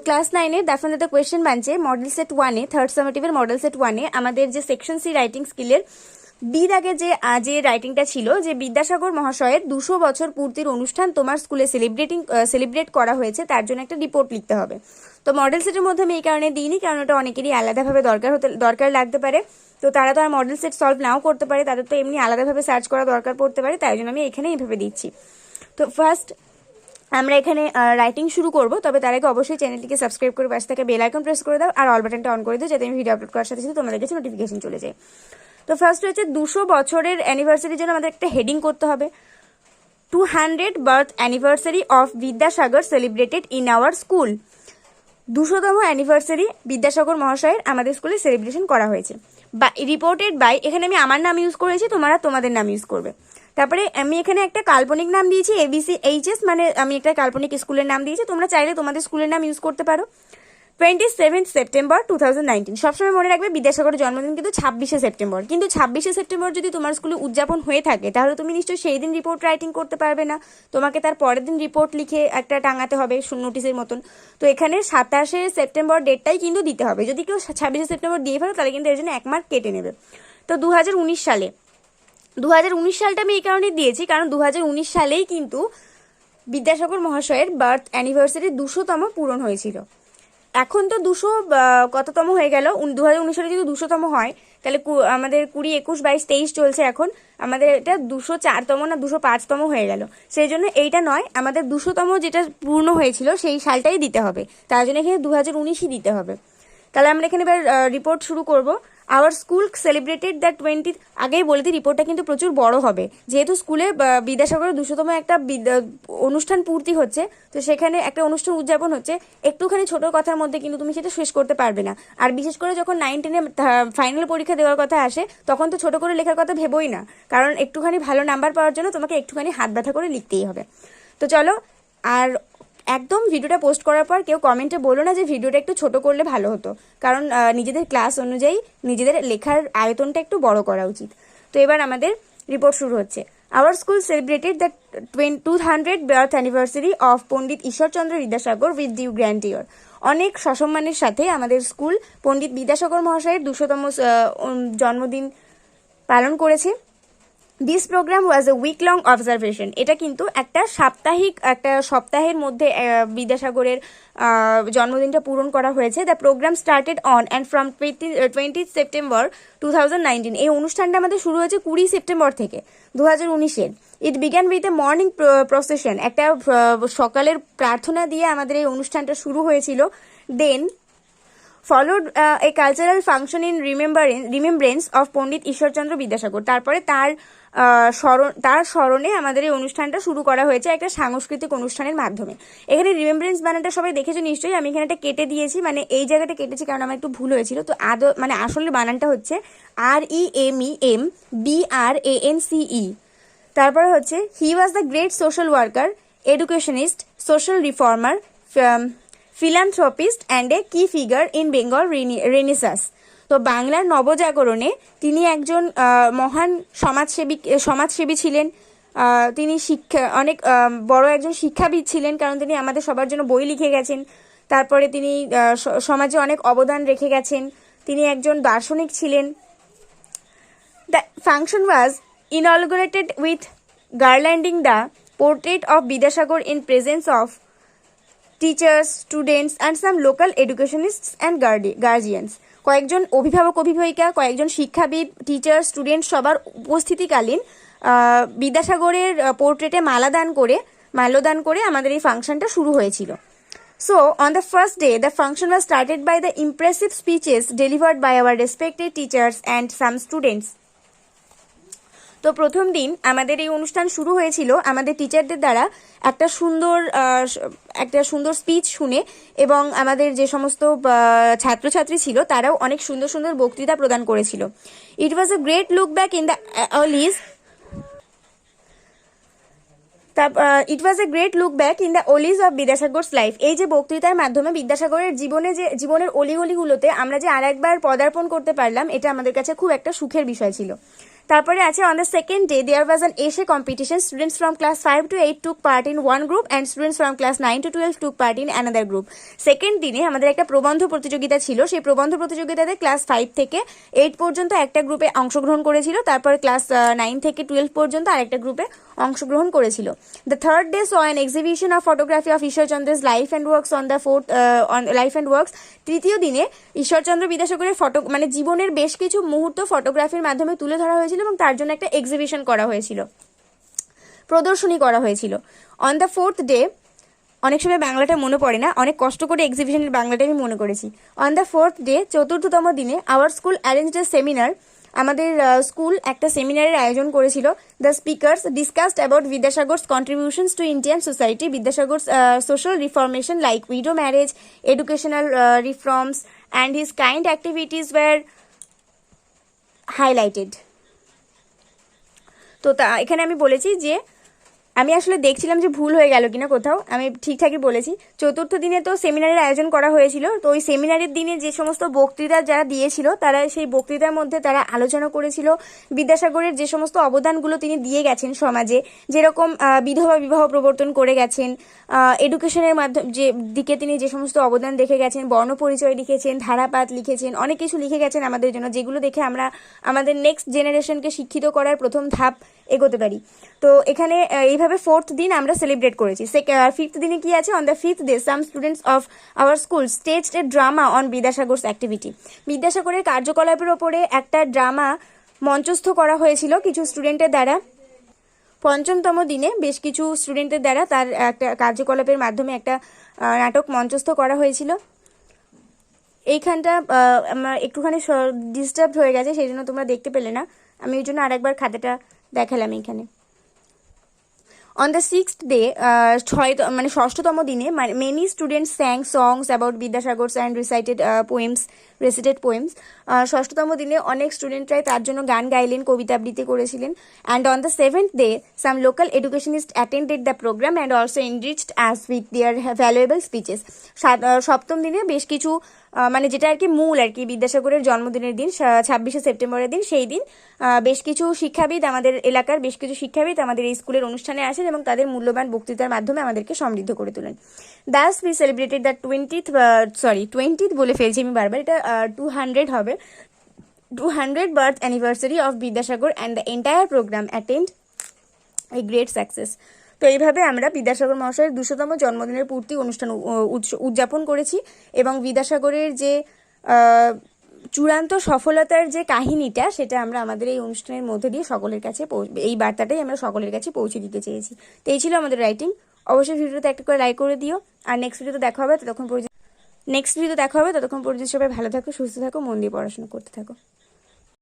Class 9-এর দেখুন the question বানছে মডেল সেট 1-এ থার্ড সামেটিভের মডেল সেট 1-এ আমাদের যে সেকশন সি রাইটিং স্কিলের বি দাগে যে রাইটিংটা ছিল যে বিদ্যাসাগর মহাশয়ের 200 বছর পূর্তির অনুষ্ঠান তোমার স্কুলে সেলিব্রেট করা হয়েছে তার জন্য একটা রিপোর্ট লিখতে হবে। তো মডেল সেটের মধ্যে আমি এই কারণে দিইনি কারণ ওটা অনেকেরই আলাদাভাবে দরকার লাগতে পারে। তো তারা তো আর মডেল সেট সলভ নাও করতে পারে, তাদের তো এমনি আলাদাভাবে সার্চ করা দরকার পড়তে পারে, তাই জন্য আমি এখানে এইভাবে দিচ্ছি। তো ফার্স্ট আমরা এখানে রাইটিং শুরু করব, তবে তার আগে অবশ্যই চ্যানেলটিকে সাবস্ক্রাইব করে পাশে থাকা বেল আইকন প্রেস করে দাও আর অল বাটনটা অন করে দাও যাতে আমি ভিডিও আপলোড করার সাথে সাথে তোমাদের কাছে নোটিফিকেশন চলে যায়। তো ফার্স্ট হচ্ছে 200 বছরের অ্যানিভার্সারির জন্য আমাদের একটা হেডিং করতে হবে। 200 birth anniversary of Vidyasagar celebrated in our school. 200তম অ্যানিভার্সারি বিদ্যাসাগর মহাশয়ের আমাদের স্কুলে সেলিব্রেশন করা হয়েছে। বা রিপোর্টেড বাই, এখানে আমি আমার নাম ইউজ করেছি, তোমরা তোমাদের নাম ইউজ করবে। তারপরে আমি এখানে একটা কাল্পনিক নাম দিয়েছি ABCHS, মানে আমি একটা কাল্পনিক স্কুলের নাম দিয়েছি, তোমরা চাইলে তোমাদের স্কুলের নাম ইউজ করতে পারো। 27 সেপ্টেম্বর 2019। সবসময় মনে রাখবে বিদ্যাসাগরের জন্মদিন কিন্তু 26শে সেপ্টেম্বর, কিন্তু 26শে সেপ্টেম্বর যদি তোমার স্কুলে উদযাপন হয়ে থাকে তাহলে তুমি নিশ্চয়ই সেই দিন রিপোর্ট রাইটিং করতে পারবে না, তোমাকে তার পরের দিন রিপোর্ট লিখে একটা টাঙাতে হবে নোটিসের মতন। তো এখানে 27শে সেপ্টেম্বর ডেটটাই কিন্তু দিতে হবে। যদি কেউ 26শে সেপ্টেম্বর দিয়ে ফেলো তাহলে কিন্তু এর জন্য 1 মার্ক কেটে নেবে। তো 2019 সালটা আমি এই কারণে দিয়েছি কারণ 2019 সালেই কিন্তু বিদ্যাসাগর মহাশয়ের বার্থ অ্যানিভার্সারি 200তম পূরণ হয়েছিল। এখন তো 200 কততম হয়ে গেল, 2019 সালে যদি 200তম হয় তাহলে আমাদের 20, 21, 22, 23 চলছে, এখন আমাদের এটা 204তম না 205তম হয়ে গেল। সেই জন্য এইটা নয়, আমাদের 200তম যেটা পূর্ণ হয়েছিল সেই সালটাই দিতে হবে, তার জন্য এখানে 2019ই দিতে হবে। তাহলে আমরা এখানে এবার রিপোর্ট শুরু করব। আওয়ার স্কুল সেলিব্রেটেড দ্য 20, আগেই বলে দিই রিপোর্টটা কিন্তু প্রচুর বড় হবে, যেহেতু স্কুলে বিদ্যাসাগরের 200তম একটা অনুষ্ঠান পূর্তি হচ্ছে, তো সেখানে একটা অনুষ্ঠান উদযাপন হচ্ছে, একটুখানি ছোট কথার মধ্যে কিন্তু তুমি সেটা শেষ করতে পারবে না। আর বিশেষ করে যখন 9-10-এ ফাইনাল পরীক্ষা দেওয়ার কথা আসে তখন তো ছোট করে লেখার কথা ভেবোই না, কারণ একটুখানি ভালো নাম্বার পাওয়ার জন্য তোমাকে একটুখানি হাত ব্যথা করে লিখতেই হবে। তো চলো, আর একদম ভিডিওটা পোস্ট করার পর কেউ কমেন্টে বলো না যে ভিডিওটা একটু ছোট করলে ভালো হতো, কারণ নিজেদের ক্লাস অনুযায়ী নিজেদের লেখার আয়তনটা একটু বড় করা উচিত। তো এবার আমাদের রিপোর্ট শুরু হচ্ছে। Our school celebrated the 200 birth anniversary of Pandit Ishwarchandra Vidyasagar with due grandeur. অনেক সসম্মানের সাথে আমাদের স্কুল পণ্ডিত বিদ্যাসাগর মহাশয়ের 200তম জন্মদিন পালন করেছে। This programme was a week long observation. এটা কিন্তু একটা সপ্তাহের মধ্যে বিদ্যাসাগরের জন্মদিনটা পূরণ করা হয়েছে। The program started on and from 20 September 2019। এই অনুষ্ঠানটা আমাদের শুরু হয়েছে 20 সেপ্টেম্বর থেকে 2019-এর। It began with a morning procession, একটা সকালের প্রার্থনা দিয়ে আমাদের এই অনুষ্ঠানটা শুরু হয়েছিল। দেন followed a cultural function in remembrance of পণ্ডিত ঈশ্বরচন্দ্র বিদ্যাসাগর। তারপরে তার স্মরণে আমাদের এই অনুষ্ঠানটা শুরু করা হয়েছে একটা সাংস্কৃতিক অনুষ্ঠানের মাধ্যমে। এখানে রিমেম্ব্রেন্স বানানটা সবাই দেখেছো নিশ্চয়ই, আমি এখানে একটা কেটে দিয়েছি, মানে এই জায়গাটা কেটেছি কারণ আমার একটু ভুল হয়েছিল। তো মানে আসলে বানানটা হচ্ছে REMEMBRANCE। তারপরে হচ্ছে he was the great social worker, educationist, social reformer, philanthropist and a key figure in Bengal Renaissance। তো বাংলার নবজাগরণে তিনি একজন মহান সমাজসেবী ছিলেন। তিনি অনেক বড় একজন শিক্ষাবিদ ছিলেন, কারণ তিনি আমাদের সবার জন্য বই লিখে গেছেন। তারপরে তিনি সমাজে অনেক অবদান রেখে গেছেন। তিনি একজন দার্শনিক ছিলেন। The function was inaugurated with garlanding the portrait of Vidyasagar in presence of teachers, students and some local educationists and guardians. কয়েকজন অভিভাবক অভিভাবিকা, কয়েকজন শিক্ষাবিদ, টিচার, স্টুডেন্ট সবার উপস্থিতিকালীন বিদ্যাসাগরের পোর্ট্রেটে মাল্যদান করে আমাদের এই ফাংশনটা শুরু হয়েছিল। So on the first day the function was started by the impressive speeches delivered by our respected teachers and some students. তো প্রথম দিন আমাদের এই অনুষ্ঠান শুরু হয়েছিল আমাদের টিচারদের দ্বারা একটা সুন্দর স্পিচ শুনে, এবং আমাদের যে সমস্ত ছাত্রছাত্রী ছিল তারাও অনেক সুন্দর সুন্দর বক্তৃতা প্রদান করেছিল। It was a great look back in the alleys of Vidyasagar's life. এই যে বক্তৃতার মাধ্যমে বিদ্যাসাগরের জীবনের অলিগলিগুলোতে আমরা যে আরেকবার পদার্পণ করতে পারলাম, এটা আমাদের কাছে খুব একটা সুখের বিষয় ছিল। তারপরে আছে on the second day there was an essay competition, students from class 5 to 8 took part in one group and students from class 9 to 12 took part in another group. Second দিনে আমাদের একটা প্রবন্ধ প্রতিযোগিতা ছিল, সেই প্রবন্ধ প্রতিযোগিতাতে ক্লাস 5 থেকে 8 পর্যন্ত একটা গ্রুপে অংশগ্রহণ করেছিল, তারপর ক্লাস 9 থেকে 12 পর্যন্ত আরেকটা গ্রুপে অংশগ্রহণ করেছিল। The third day saw an exhibition of photography of ঈশ্বরচন্দ্রের life and works on the fourth life and works. তৃতীয় দিনে ঈশ্বরচন্দ্র বিদ্যাসাগরের মানে জীবনের বেশ কিছু মুহূর্ত ফটোগ্রাফির মাধ্যমে তুলে ধরা হয়েছিল এবং তার জন্য একটা এক্সিবিশন করা হয়েছিল, প্রদর্শনী করা হয়েছিল। অন দ্য ফোর্থ ডে, অনেক সময় বাংলাটা মনে পড়ে না, অনেক কষ্ট করে এক্সিবিশনের বাংলাটা আমি মনে করেছি। অন দ্য ফোর্থ ডে, চতুর্থতম দিনে, our school arranged a seminar, আমাদের স্কুল একটা সেমিনারের আয়োজন করেছিল। The speakers discussed about Vidyasagar's contributions to Indian society, Vidyasagar's social reformation like widow marriage, educational reforms and his kind activities were highlighted. তো এখানে আমি বলেছি যে আমি আসলে দেখছিলাম যে ভুল হয়ে গেল কিনা কোথাও, আমি ঠিকঠাকই বলেছি। চতুর্থ দিনে তো সেমিনারের আয়োজন করা হয়েছিল, তো ওই সেমিনারের দিনে যে সমস্ত বক্তৃতা যারা দিয়েছিল তারা সেই বক্তৃতার মধ্যে তারা আলোচনা করেছিল বিদ্যাসাগরের যে সমস্ত অবদানগুলো তিনি দিয়ে গেছেন সমাজে, যেরকম বিধবা বিবাহ প্রবর্তন করে গেছেন, এডুকেশনের মাধ্যমে যে দিকে তিনি যে সমস্ত অবদান রেখে গেছেন, বর্ণপরিচয় লিখেছেন, ধারাপাত লিখেছেন, অনেক কিছু লিখে গেছেন আমাদের জন্য, যেগুলো দেখে আমরা আমাদের নেক্সট জেনারেশনকে শিক্ষিত করার প্রথম ধাপ এগোতে পারি। তো এখানে এইভাবে ফোর্থ দিন আমরা সেলিব্রেট করেছি। ফিফথ দিনে কি আছে? On the fifth day some students of our school staged a drama on Vidyasagar's activity, বিদ্যাসাগরের কার্যকলাপের ওপরে একটা ড্রামা মঞ্চস্থ করা হয়েছিল কিছু স্টুডেন্টের দ্বারা। পঞ্চমতম দিনে বেশ কিছু স্টুডেন্টের দ্বারা তার একটা কার্যকলাপের মাধ্যমে একটা নাটক মঞ্চস্থ করা হয়েছিল। এইখানটা একটুখানি ডিস্টার্ব হয়ে গেছে, সেই জন্য তোমরা দেখতে পেলে না, আমি ওই জন্য আরেকবার খাতাটা দেখালাম এইখানে। অন দ্য সিক্সথ ডে, মানে ষষ্ঠতম দিনে, many students sang songs about Vidyasagar's and recited poems. ষষ্ঠতম দিনে অনেক স্টুডেন্টরাই তার জন্য গান গাইলেন, কবিতা আবৃত্তি করেছিলেন। And on the seventh day some local educationist attended the programme and also enriched as with their valuable speeches. সপ্তম দিনে বেশ কিছু মানে যেটা আর কি মূল আর কি বিদ্যাসাগরের জন্মদিনের দিন, 26শে সেপ্টেম্বরের দিন, সেই দিন বেশ কিছু শিক্ষাবিদ, আমাদের এলাকার বেশ কিছু শিক্ষাবিদ আমাদের এই স্কুলের অনুষ্ঠানে আসেন এবং তাদের মূল্যবান বক্তৃতার মাধ্যমে আমাদেরকে সমৃদ্ধ করে তোলেন। Das we celebrated the 20th বলে ফেলছি আমি বারবার, এটা 200 হবে, 200 birth anniversary of Vidyasagar and the entire programme attend a great success. তো এইভাবে আমরা বিদ্যাসাগর মহাশয়ের 200তম জন্মদিনের পূর্তি অনুষ্ঠান উদযাপন করেছি এবং বিদ্যাসাগরের যে চূড়ান্ত সফলতার যে কাহিনীটা, সেটা আমরা আমাদের এই অনুষ্ঠানের মধ্যে দিয়ে সকলের কাছে এই বার্তাটাই আমরা সকলের কাছে পৌঁছে দিতে চেয়েছি। তো এই ছিল আমাদের রাইটিং। অবশ্যই ভিডিওতে একটা করে লাইক করে দিও, আর নেক্সট ভিডিওতে দেখা হবে, ততক্ষণ পর্যন্ত সবাই ভালো থাকো, সুস্থ থাকো, মন দিয়ে পড়াশোনা করতে থাকো।